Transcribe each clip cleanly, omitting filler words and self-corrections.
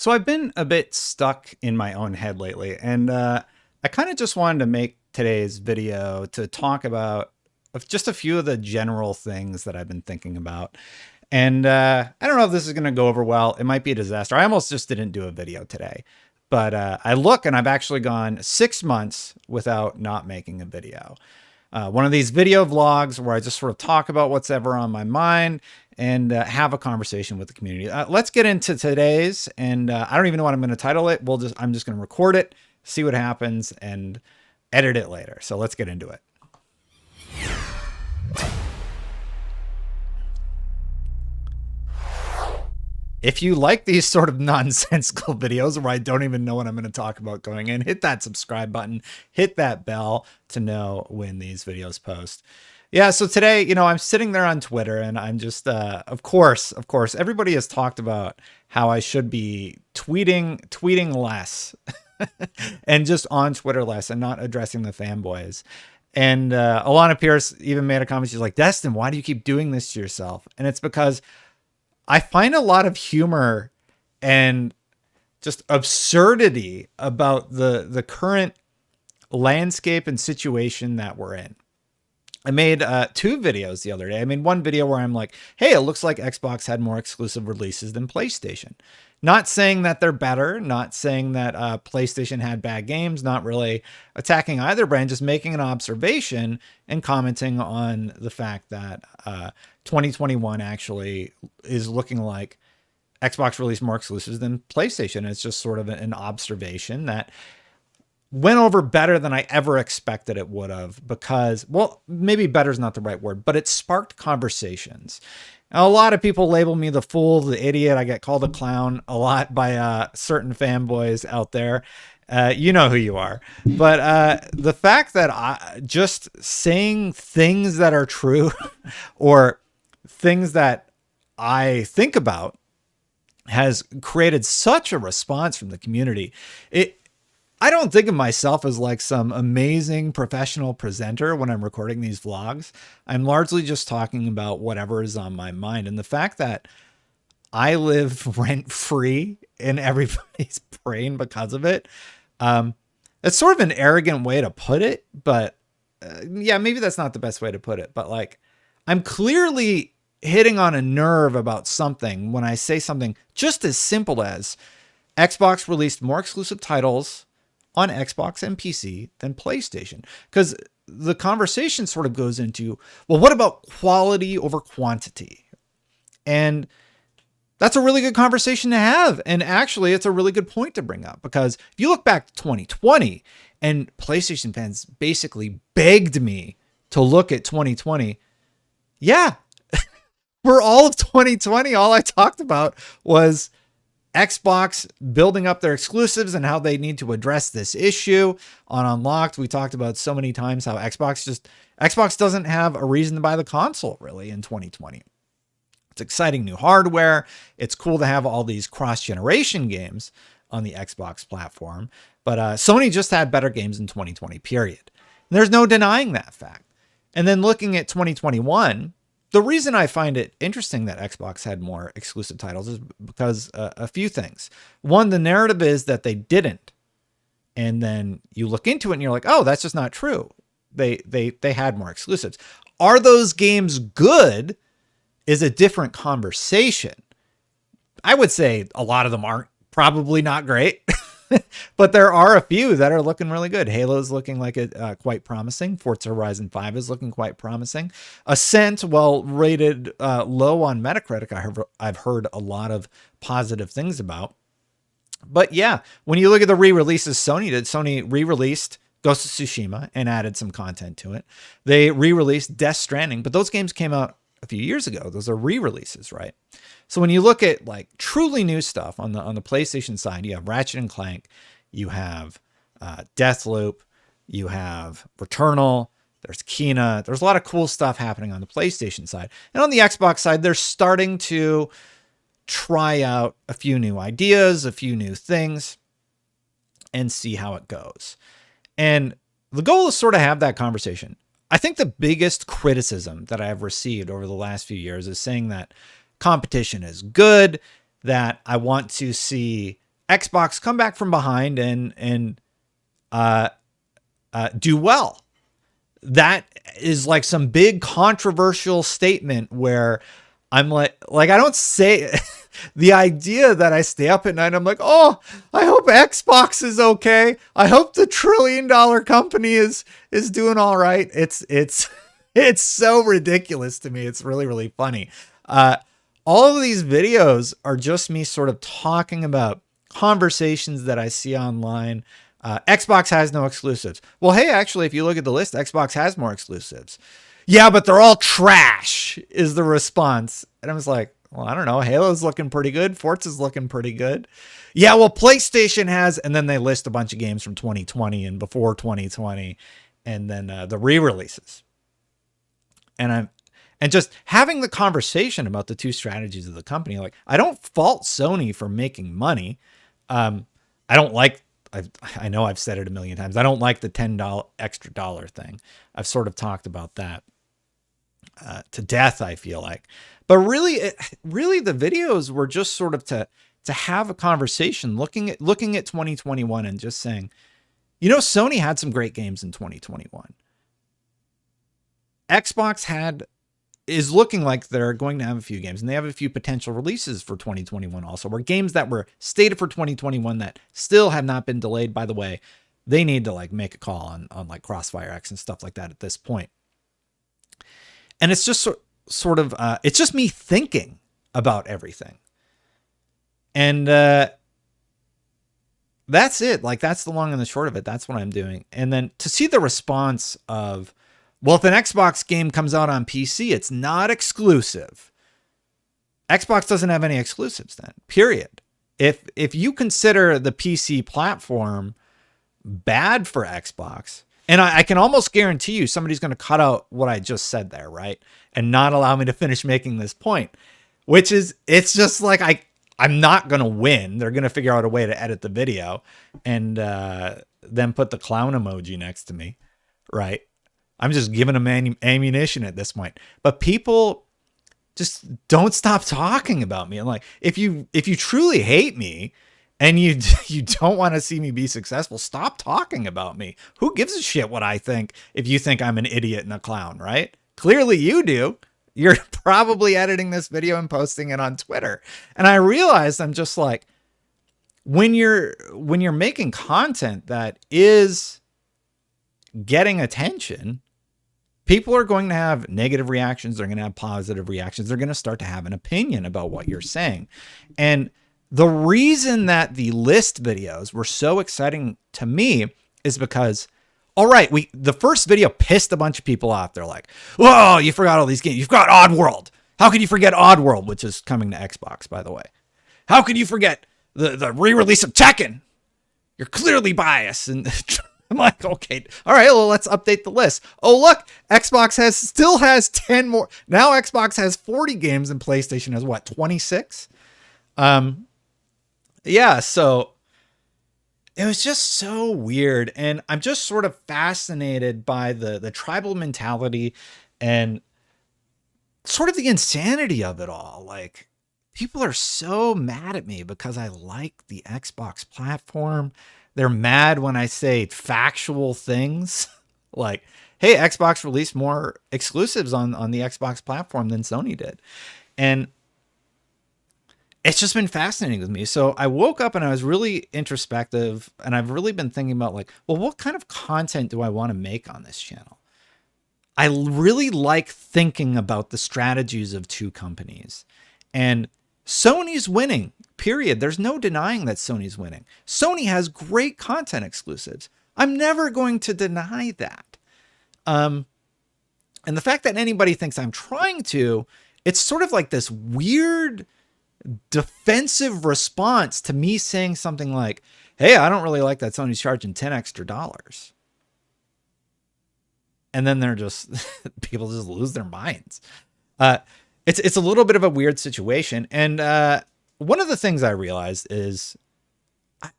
So I've been a bit stuck in my own head lately, and I kind of just wanted to make today's video to talk about just a few of the general things that I've been thinking about. And I don't know if this is going to go over well. It might be a disaster. I almost just didn't do a video today, but I look and I've actually gone 6 months without not making a video. One of these video vlogs where I just sort of talk about what's ever on my mind and have a conversation with the community. Let's get into today's, and I don't even know what I'm going to title it. I'm just going to record it, see what happens, and edit it later. So let's get into it. If you like these sort of nonsensical videos where I don't even know what I'm going to talk about going in, hit that subscribe button, hit that bell to know when these videos post. Yeah, so today, I'm sitting there on Twitter and I'm just, of course, everybody has talked about how I should be tweeting less and just on Twitter less and not addressing the fanboys. And Alana Pierce even made a comment. She's like, Destin, why do you keep doing this to yourself? And it's because I find a lot of humor and just absurdity about the current landscape and situation that we're in. I made two videos the other day. I made one video where I'm like, hey, it looks like Xbox had more exclusive releases than PlayStation. Not saying that they're better, not saying that PlayStation had bad games, not really attacking either brand, just making an observation and commenting on the fact that 2021 actually is looking like Xbox released more exclusives than PlayStation. It's just sort of an observation that went over better than I ever expected it would have because, well, maybe better is not the right word, but it sparked conversations. A lot of people label me the fool, the idiot. I get called a clown a lot by certain fanboys out there. You know who you are. But the fact that I just saying things that are true or things that I think about has created such a response from the community. I don't think of myself as like some amazing professional presenter when I'm recording these vlogs. I'm largely just talking about whatever is on my mind. And the fact that I live rent free in everybody's brain because of it, it's sort of an arrogant way to put it. But yeah, maybe that's not the best way to put it. But like, I'm clearly hitting on a nerve about something when I say something just as simple as Xbox released more exclusive titles on Xbox and PC than PlayStation. Because the conversation sort of goes into, well, what about quality over quantity? And that's a really good conversation to have. And actually, it's a really good point to bring up because if you look back to 2020 and PlayStation fans basically begged me to look at 2020. Yeah, for all of 2020, all I talked about was Xbox building up their exclusives and how they need to address this issue on Unlocked. We talked about so many times how Xbox doesn't have a reason to buy the console really in 2020. It's exciting new hardware. It's cool to have all these cross-generation games on the Xbox platform, but Sony just had better games in 2020, period. And there's no denying that fact. And then looking at 2021, the reason I find it interesting that Xbox had more exclusive titles is because a few things. One, the narrative is that they didn't. And then you look into it and you're like, oh, that's just not true. They had more exclusives. Are those games good is a different conversation. I would say a lot of them aren't, probably not great. But there are a few that are looking really good. Halo's looking like it quite promising. Forza Horizon 5 is looking quite promising. Ascent, well rated low on Metacritic, I've heard a lot of positive things about. But yeah, when you look at the re-releases Sony did, Sony re-released Ghost of Tsushima and added some content to it. They re-released Death Stranding, but those games came out a few years ago. Those are re-releases, right? So when you look at like truly new stuff on the PlayStation side, you have Ratchet and Clank, you have Deathloop, you have Returnal, there's Kena. There's a lot of cool stuff happening on the PlayStation side. And on the Xbox side, they're starting to try out a few new ideas, a few new things, and see how it goes. And the goal is sort of have that conversation. I think the biggest criticism that I have received over the last few years is saying that competition is good, that I want to see Xbox come back from behind and do well. That is like some big controversial statement where I'm like I don't say the idea that I stay up at night. I'm like, oh, I hope Xbox is okay. I hope the $1 trillion company is doing all right. It's so ridiculous to me. It's really, really funny. All of these videos are just me sort of talking about conversations that I see online. Xbox has no exclusives. Well, hey, actually, if you look at the list, Xbox has more exclusives. Yeah, but they're all trash, is the response. And I was like, well, I don't know. Halo's looking pretty good. Forza's looking pretty good. Yeah, well, PlayStation has, and then they list a bunch of games from 2020 and before 2020, and then the re-releases. And just having the conversation about the two strategies of the company. Like, I don't fault Sony for making money. I don't like, I know I've said it a million times, I don't like the $10 extra dollar thing. I've sort of talked about that to death, I feel like. But really, really the videos were just sort of to have a conversation, looking at 2021 and just saying, you know, Sony had some great games in 2021. Xbox is looking like they're going to have a few games, and they have a few potential releases for 2021 also, where games that were stated for 2021 that still have not been delayed. By the way, they need to like make a call on like Crossfire X and stuff like that at this point. And it's just sort of, it's just me thinking about everything. And that's it. Like, that's the long and the short of it. That's what I'm doing. And then to see the response of, well, if an Xbox game comes out on PC, it's not exclusive. Xbox doesn't have any exclusives then, period. If you consider the PC platform bad for Xbox, and I can almost guarantee you somebody's going to cut out what I just said there, right? And not allow me to finish making this point, which is, it's just like, I'm not going to win. They're going to figure out a way to edit the video and then put the clown emoji next to me, right? I'm just giving them ammunition at this point. But people just don't stop talking about me. And like, if you truly hate me and you don't want to see me be successful, stop talking about me. Who gives a shit what I think if you think I'm an idiot and a clown, right? Clearly you do. You're probably editing this video and posting it on Twitter. And I realized I'm just like, when you're making content that is getting attention, people are going to have negative reactions. They're going to have positive reactions. They're going to start to have an opinion about what you're saying. And the reason that the list videos were so exciting to me is because, all right, the first video pissed a bunch of people off. They're like, whoa, you forgot all these games. You've got Oddworld. How could you forget Oddworld, which is coming to Xbox, by the way? How could you forget the re-release of Tekken? You're clearly biased. And I'm like, okay, all right, well, let's update the list. Oh, look, Xbox still has 10 more. Now Xbox has 40 games and PlayStation has what, 26? Yeah, so it was just so weird. And I'm just sort of fascinated by the tribal mentality and sort of the insanity of it all. Like, people are so mad at me because I like the Xbox platform. They're mad when I say factual things like, hey, Xbox released more exclusives on the Xbox platform than Sony did. And it's just been fascinating with me. So I woke up and I was really introspective, and I've really been thinking about like, well, what kind of content do I want to make on this channel? I really like thinking about the strategies of two companies, and Sony's winning, period. There's no denying that Sony's winning. Sony has great content exclusives. I'm never going to deny that. And the fact that anybody thinks I'm trying to, it's sort of like this weird defensive response to me saying something like, hey, I don't really like that Sony's charging $10 extra. And then they're just, people just lose their minds. It's a little bit of a weird situation. And one of the things I realized is I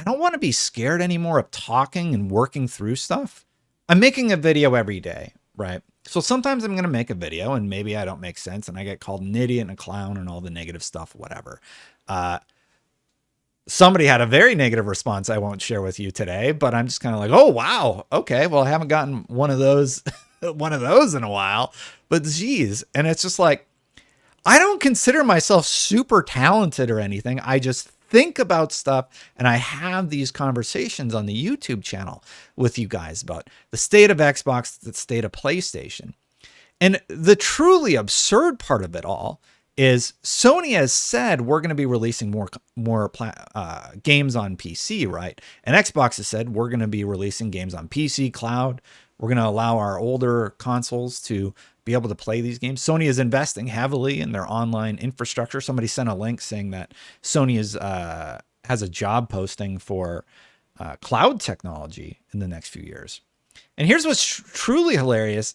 don't want to be scared anymore of talking and working through stuff. I'm making a video every day, right? So sometimes I'm going to make a video and maybe I don't make sense and I get called an idiot and a clown and all the negative stuff, whatever. Some Somebody had a very negative response I won't share with you today, but I'm just kind of like, oh, wow. Okay, well, I haven't gotten one of those one of those in a while. But geez. And it's just like, I don't consider myself super talented or anything. I just think about stuff and I have these conversations on the YouTube channel with you guys about the state of Xbox, the state of PlayStation. And the truly absurd part of it all is Sony has said we're going to be releasing more games on PC, right? And Xbox has said we're going to be releasing games on PC, cloud. We're going to allow our older consoles to be able to play these games. Sony is investing heavily in their online infrastructure. Somebody sent a link saying that Sony has a job posting for cloud technology in the next few years. And here's what's truly hilarious.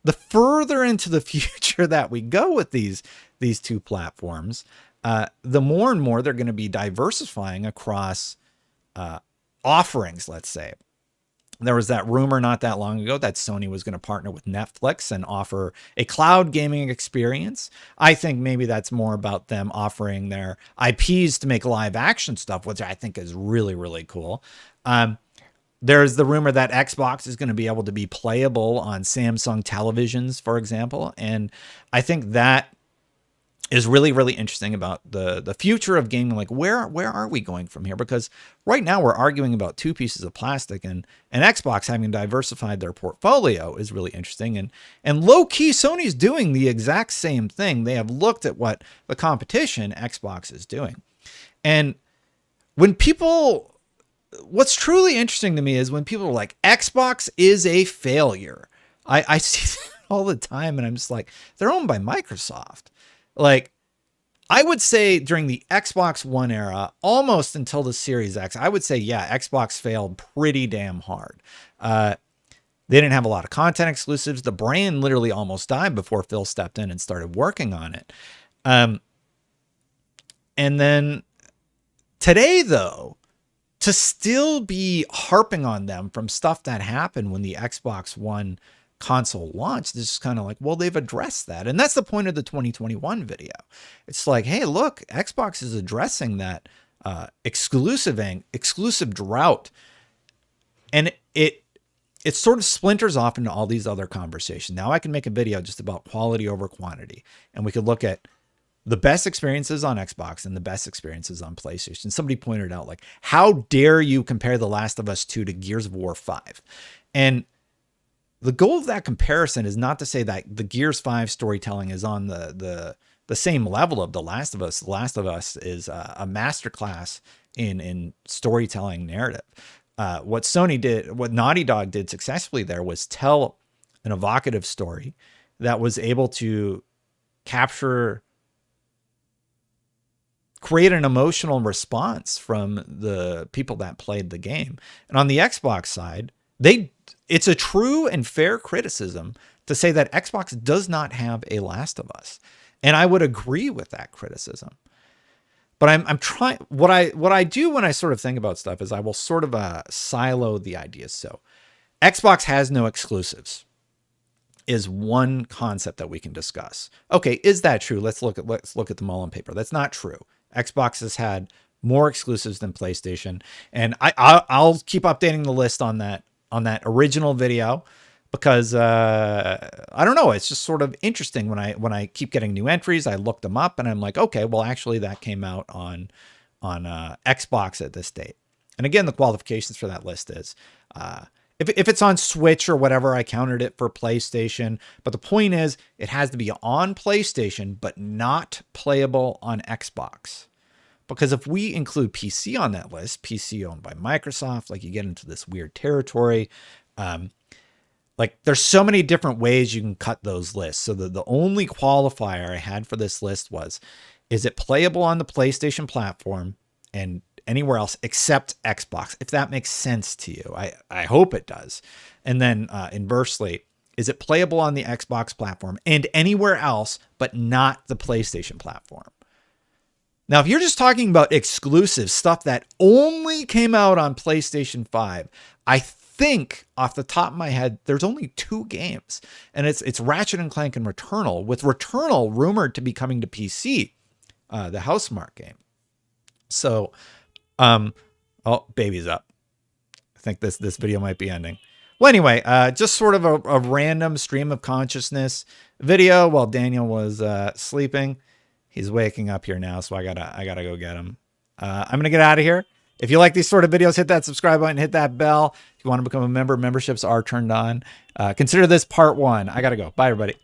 The further into the future that we go with these two platforms, the more and more they're going to be diversifying across offerings, let's say. There was that rumor not that long ago that Sony was going to partner with Netflix and offer a cloud gaming experience. I think maybe that's more about them offering their IPs to make live action stuff, which I think is really, really cool. There's the rumor that Xbox is going to be able to be playable on Samsung televisions, for example. And I think that is really, really interesting about the future of gaming. Like, where are we going from here? Because right now we're arguing about two pieces of plastic, and Xbox having diversified their portfolio is really interesting. And low key, Sony's doing the exact same thing. They have looked at what the competition Xbox is doing. And when people, what's truly interesting to me is when people are like, Xbox is a failure. I see that all the time, and I'm just like, they're owned by Microsoft. Like, I would say during the Xbox One era, almost until the Series X, I would say, yeah, Xbox failed pretty damn hard. They didn't have a lot of content exclusives. The brand literally almost died before Phil stepped in and started working on it. And then today, though, to still be harping on them from stuff that happened when the Xbox One console launched, is just kind of like, well, they've addressed that. And that's the point of the 2021 video. It's like, hey, look, Xbox is addressing that exclusive drought. And it sort of splinters off into all these other conversations. Now I can make a video just about quality over quantity. And we could look at the best experiences on Xbox and the best experiences on PlayStation. Somebody pointed out, like, how dare you compare The Last of Us 2 to Gears of War 5? And the goal of that comparison is not to say that the Gears 5 storytelling is on the same level of The Last of Us. The Last of Us is a masterclass in storytelling narrative. What Sony did, what Naughty Dog did successfully there was tell an evocative story that was able to create an emotional response from the people that played the game. And on the Xbox side, it's a true and fair criticism to say that Xbox does not have a Last of Us. And I would agree with that criticism. But I'm trying, what I do when I sort of think about stuff is I will sort of silo the ideas. So Xbox has no exclusives is one concept that we can discuss. Okay, is that true? Let's look at them all on paper. That's not true. Xbox has had more exclusives than PlayStation, and I'll keep updating the list on that original video, because I don't know, it's just sort of interesting when I keep getting new entries. I look them up and I'm like, okay, well, actually that came out on Xbox at this date. And again, the qualifications for that list is if it's on Switch or whatever, I counted it for PlayStation. But the point is, it has to be on PlayStation, but not playable on Xbox. Because if we include PC on that list, PC owned by Microsoft, like, you get into this weird territory. Like, there's so many different ways you can cut those lists. So the only qualifier I had for this list was, is it playable on the PlayStation platform and anywhere else except Xbox? If that makes sense to you, I hope it does. And then inversely, is it playable on the Xbox platform and anywhere else but not the PlayStation platform? Now, if you're just talking about exclusive stuff that only came out on PlayStation 5, I think off the top of my head, there's only 2 games, and it's Ratchet and Clank and Returnal, with Returnal rumored to be coming to PC, the Housemarque game. So Oh, baby's up. I think this video might be ending. Well, anyway, just sort of a random stream of consciousness video while Daniel was sleeping. He's waking up here now, so I gotta go get him. I'm gonna get out of here. If you like these sort of videos, hit that subscribe button, hit that bell. If you want to become a member, memberships are turned on. Consider this part 1. I gotta go. Bye, everybody.